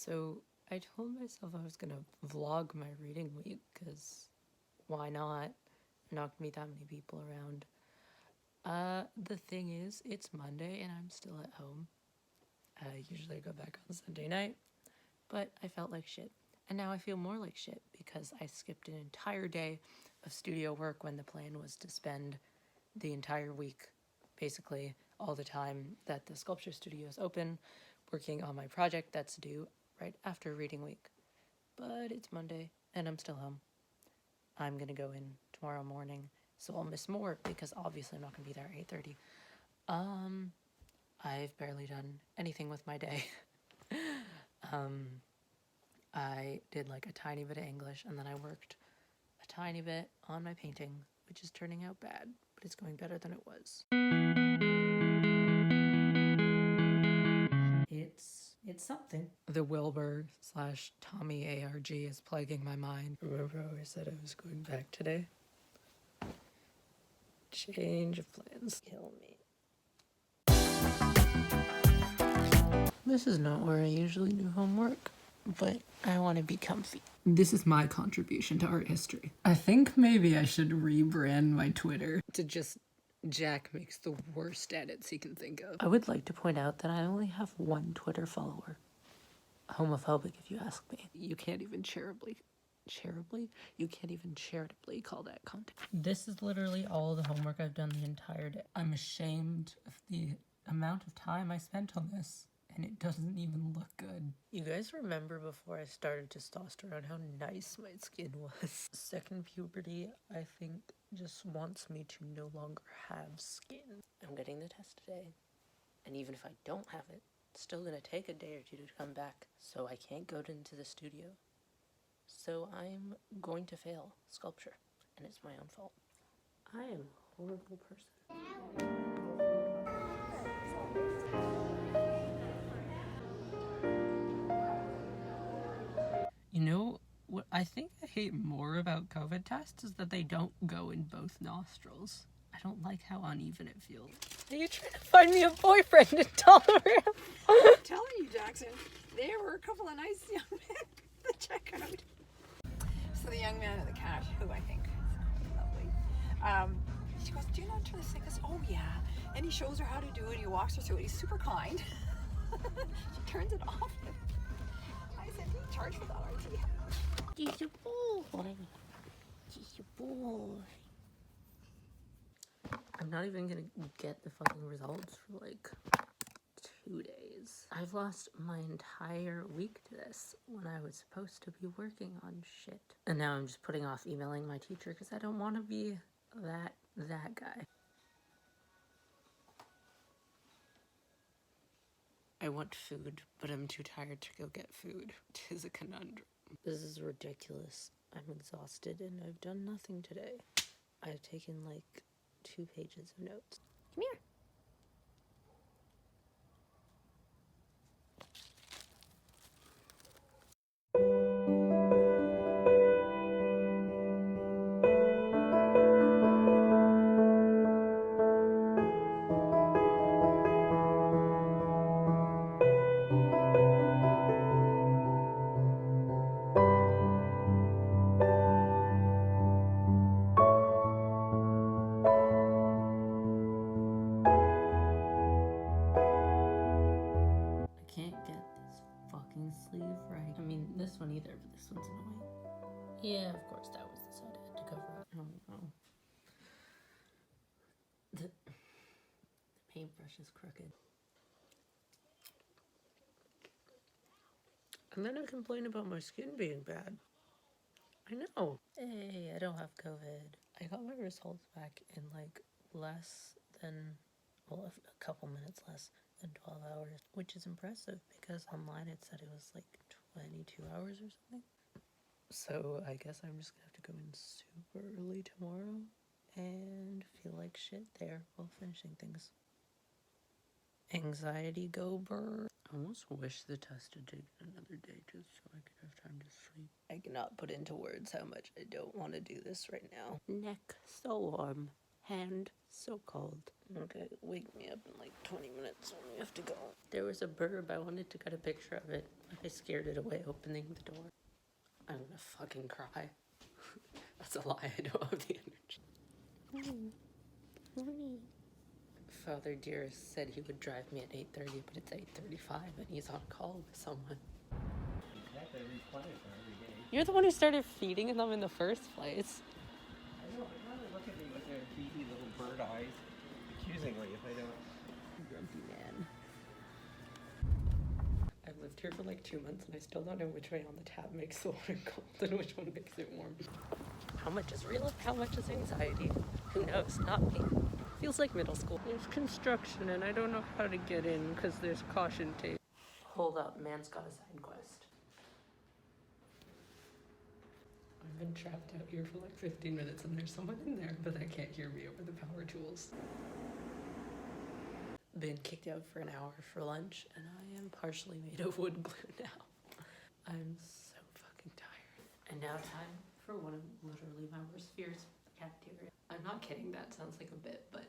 So I told myself I was gonna vlog my reading week, because why not? Not gonna be that many people around. The thing is, it's Monday and I'm still at home. Usually I go back on Sunday night, but I felt like shit. And now I feel more like shit because I skipped an entire day of studio work when the plan was to spend the entire week, basically all the time that the sculpture studio is open, working on my project that's due right after reading week. But it's Monday and I'm still home. I'm gonna go in tomorrow morning, so I'll miss more because obviously I'm not gonna be there at 8:30. I've barely done anything with my day. I did like a tiny bit of English and then I worked a tiny bit on my painting, which is turning out bad, but it's going better than it was. It's something. The Wilbur / Tommy ARG is plaguing my mind. Remember how I said I was going back today? Change of plans. Kill me. This is not where I usually do homework, but I want to be comfy. This is my contribution to art history. I think maybe I should rebrand my Twitter to just Jack makes the worst edits he can think of. I would like to point out that I only have one Twitter follower. Homophobic, if you ask me. You can't even charitably? You can't even charitably call that content. This is literally all the homework I've done the entire day. I'm ashamed of the amount of time I spent on this, and it doesn't even look good. You guys remember before I started testosterone how nice my skin was? Second puberty, I think, just wants me to no longer have skin. I'm getting the test today, and even if I don't have it, it's still gonna take a day or two to come back, so I can't go into the studio. So I'm going to fail sculpture, and it's my own fault. I am a horrible person. You know what I think I hate more about COVID tests is that they don't go in both nostrils. I don't like how uneven it feels. Are you trying to find me a boyfriend in Tolerant? I'm telling you, Jackson, there were a couple of nice young men to check out. So the young man in the cat, who I think is lovely, she goes, "Do you know how to turn this thing?" I goes, "Oh yeah." And he shows her how to do it. He walks her through it. He's super kind. She turns it off. I said, "Do you charge for that, RT?" She's a boy. She's a boy. I'm not even gonna get the fucking results for like 2 days. I've lost my entire week to this when I was supposed to be working on shit. And now I'm just putting off emailing my teacher because I don't want to be that guy. I want food, but I'm too tired to go get food. 'Tis a conundrum. This is ridiculous. I'm exhausted and I've done nothing today. I've taken like 2 pages of notes. Come here. Sleeve right. I mean, this one either, but this one's annoying. Yeah, of course, that was the side I had to cover up. Oh no. The paintbrush is crooked. I'm gonna complain about my skin being bad. I know. Hey, I don't have COVID. I got my results back in like less than, well, a couple minutes less than 12 hours, which is impressive because online it said it was like 22 hours or something. So I guess I'm just gonna have to go in super early tomorrow and feel like shit there while finishing things. Anxiety go burn. I almost wish the test had taken another day just so I could have time to sleep. I cannot put into words how much I don't want to do this right now. Neck so warm. hand. So cold. Okay, wake me up in like 20 minutes when we have to go. There was a burb. I wanted to get a picture of it. I scared it away opening the door. I'm gonna fucking cry. That's a lie. I don't have the energy. Father Dearest said he would drive me at 8:30, but it's 8:35 and he's on call with someone. Exactly, replenish them every day. You're the one who started feeding them in the first place. I know, but now they look at me with their beady little bird eyes accusingly if I don't. Grumpy man. I've lived here for like 2 months and I still don't know which way on the tap makes the water cold and which one makes it warm. How much is real? How much is anxiety? Who knows? Not me. Feels like middle school. There's construction and I don't know how to get in because there's caution tape. Hold up, man's got a side quest. I've been trapped out here for like 15 minutes and there's someone in there, but they can't hear me over the power tools. Been kicked out for an hour for lunch and I am partially made of wood glue now. I'm so fucking tired. And now time for one of literally my worst fears, the cafeteria. I'm not kidding, that sounds like a bit, but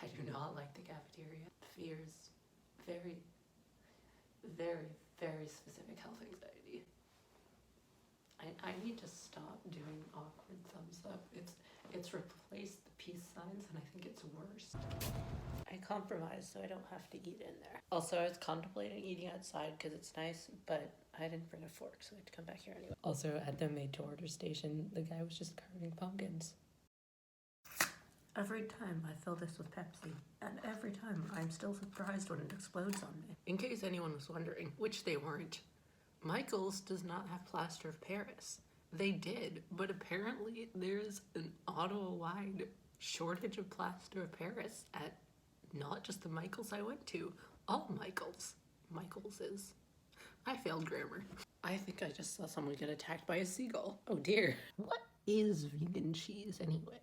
I do not like the cafeteria. Fears, very, very, very specific health anxiety. I need to stop doing awkward thumbs up. It's replaced the peace signs and I think it's worse. I compromised so I don't have to eat in there. Also, I was contemplating eating outside because it's nice, but I didn't bring a fork, so I had to come back here anyway. Also, at the made-to-order station, the guy was just carving pumpkins. Every time I fill this with Pepsi, and every time I'm still surprised when it explodes on me. In case anyone was wondering, which they weren't, Michael's does not have plaster of Paris. They did, but apparently there's an Ottawa-wide shortage of plaster of Paris at not just the Michael's I went to, all Michael's. Michael's is. I failed grammar. I think I just saw someone get attacked by a seagull. Oh dear. What is vegan cheese anyway?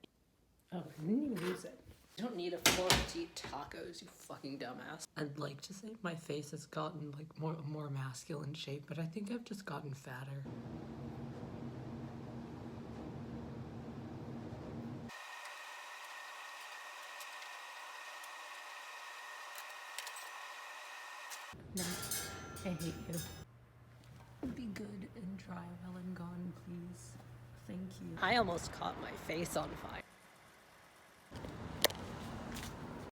Oh, I didn't even use it. I don't need a fork to eat tacos, you fucking dumbass. I'd like to say my face has gotten like more masculine shape, but I think I've just gotten fatter. No, I hate you. Be good and dry well and gone, please. Thank you. I almost caught my face on fire.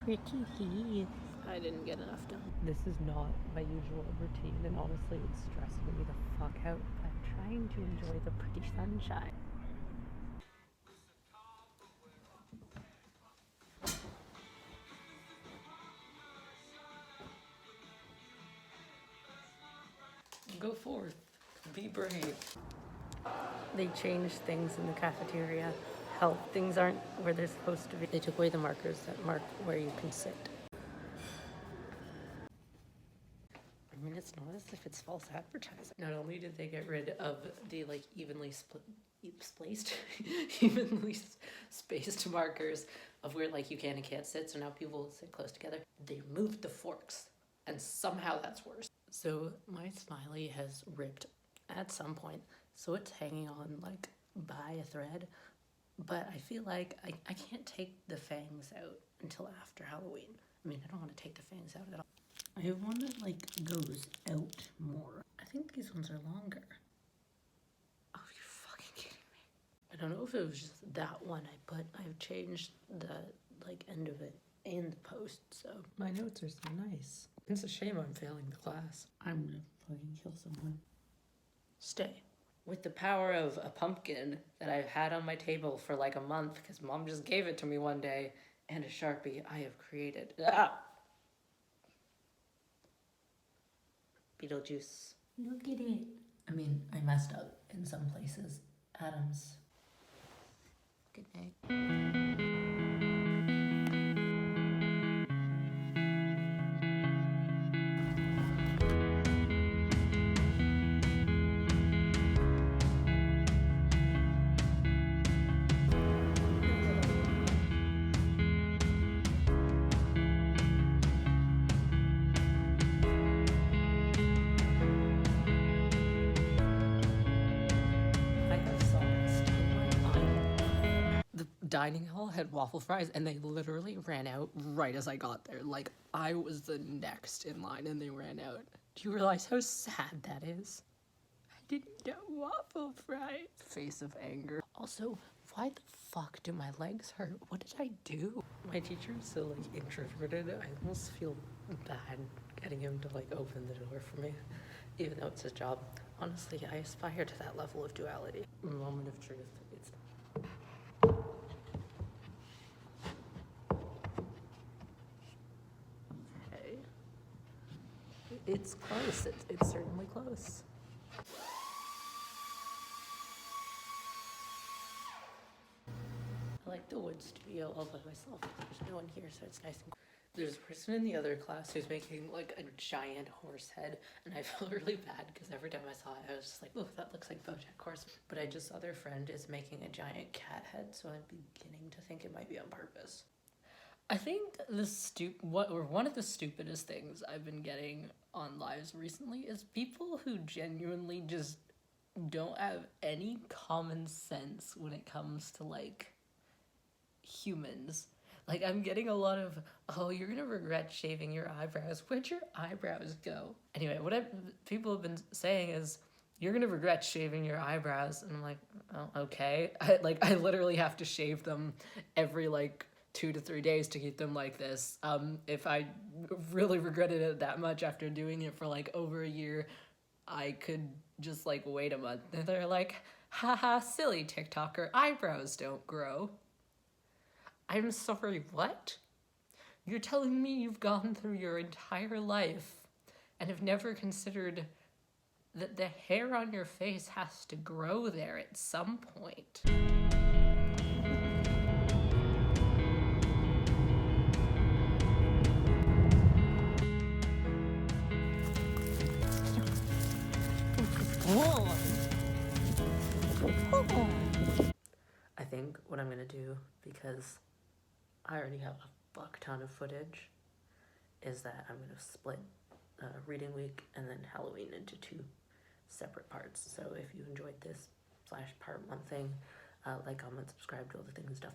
Pretty teeth. I didn't get enough done. This is not my usual routine, and honestly, it's stressing me the fuck out. But I'm trying to enjoy the pretty sunshine. Go forth. Be brave. They changed things in the cafeteria. Health. Things aren't where they're supposed to be. They took away the markers that mark where you can sit. I mean, it's not as if it's false advertising. Not only did they get rid of the like evenly spaced markers of where like you can and can't sit, so now people sit close together. They removed the forks, and somehow that's worse. So my smiley has ripped at some point, so it's hanging on like by a thread. But I feel like I can't take the fangs out until after Halloween. I mean, I don't want to take the fangs out at all. I want it like goes out more. I think these ones are longer. Oh, you're fucking kidding me. I don't know if it was just that one but I've changed the like end of it and the post, so my notes are so nice. It's a shame I'm failing the class. I'm gonna fucking kill someone. Stay. With the power of a pumpkin that I've had on my table for like a month because mom just gave it to me one day, and a Sharpie, I have created. Beetlejuice. Look at it. I mean, I messed up in some places. Adams. Good night. I have sawdust in my eye. dining hall had waffle fries and they literally ran out right as I got there. Like, I was the next in line and they ran out. Do you realize how sad that is? I didn't get waffle fries. Face of anger. Also, why the fuck do my legs hurt? What did I do? My teacher is so like introverted. I almost feel bad getting him to like open the door for me, even though it's his job. Honestly, I aspire to that level of duality. Moment of truth. It's okay. It's close. It's certainly close. I like the wood studio all by myself. There's no one here, so it's nice. There's a person in the other class who's making like a giant horse head, and I felt really bad because every time I saw it, I was just like, oh, that looks like BoJack Horseman. But I just saw their friend is making a giant cat head, so I'm beginning to think it might be on purpose. I think one of the stupidest things I've been getting on lives recently is people who genuinely just don't have any common sense when it comes to like humans. Like, I'm getting a lot of, oh, you're gonna regret shaving your eyebrows. Where'd your eyebrows go? Anyway, people have been saying is, you're gonna regret shaving your eyebrows. And I'm like, oh, okay. I literally have to shave them every, like, 2 to 3 days to keep them like this. If I really regretted it that much after doing it for, like, over a year, I could just, like, wait a month. And they're like, haha, silly TikToker, eyebrows don't grow. I'm sorry, what? You're telling me you've gone through your entire life and have never considered that the hair on your face has to grow there at some point. I think what I'm gonna do, because I already have a fuck ton of footage, is that I'm gonna split reading week and then Halloween into 2 separate parts. So if you enjoyed this /part 1 thing, like, comment, subscribe, do all the things and stuff.